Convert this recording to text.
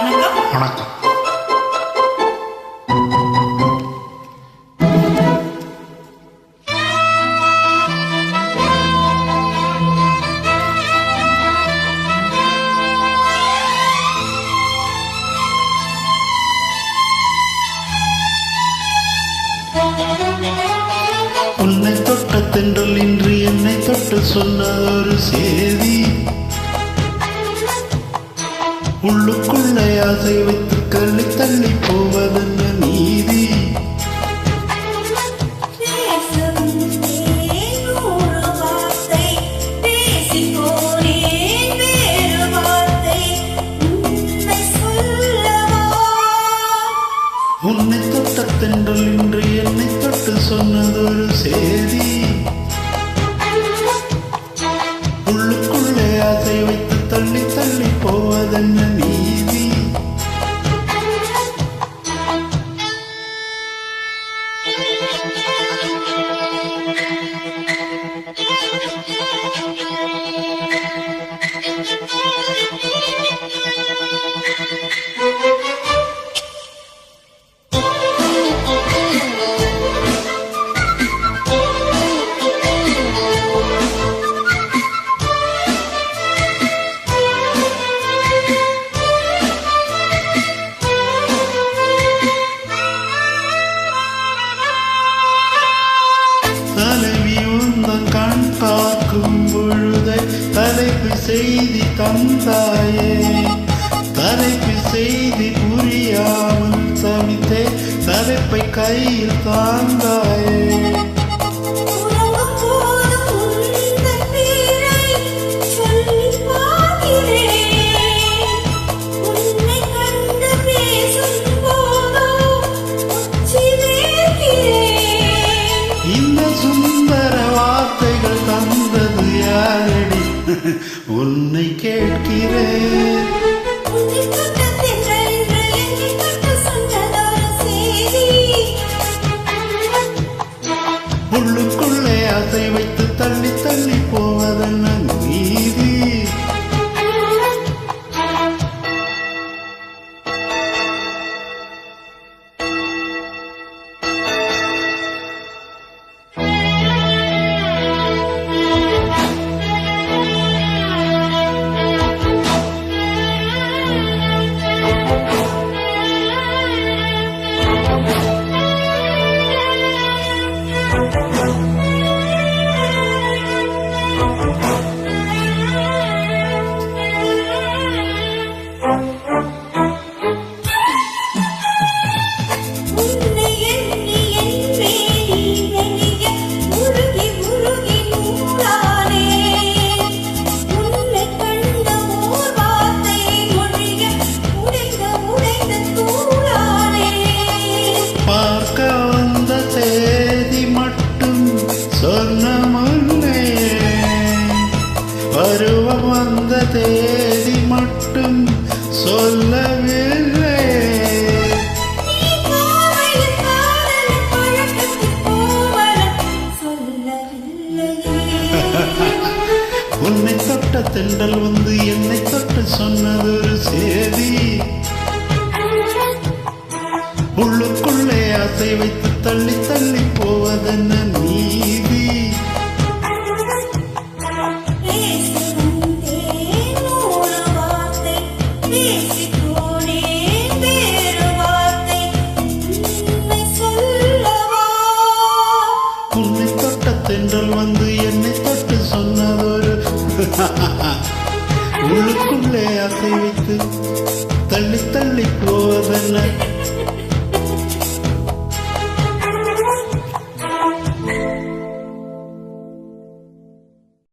வணக்கம். உன்னை தொட்ட தென்றல் இன்று என்னை தொட்டு சொன்னதொரு செய்தி, உள்ளுக்குள்ளே ஆசை வைத்து கள்ளி தள்ளி போவதென்ன நீதி. உன்னை தொட்ட தென்றல் இன்று என்னை தொட்டு சொன்னதொரு செய்தி, உள்ளுக்குள்ளே ஆசை வைத்து தள்ளி தள்ளி போவதென்ன நீதி. கண் பார்க்கும் பொழுதை தலைப்பு செய்தி தந்தாயே, தலைப்பு செய்தி புரியாமல் தவித்தே தலைப்பை கையில் தாந்தாயே. உன்னை கேட்கிறேன், உள்ளுக்குள்ளே ஆசை வைத்து தள்ளி தள்ளி போவதென்ன நீதி. பருவம் வந்த தேதி மட்டும் சொல்லவில்லை, உன்னை தொட்ட தென்றல் வந்து என்னை தொட்டு சொன்னதொரு செய்தி, உள்ளுக்குள்ளே ஆசை வைத்து தள்ளி தள்ளி போவதென்ன நீதி. உன்னை தொட்ட தென்றல் வந்து என்னை தொட்டு சொன்னதொரு உள்ளுக்குள்ளே ஆசை வைத்து தள்ளி தள்ளி போவதென்ன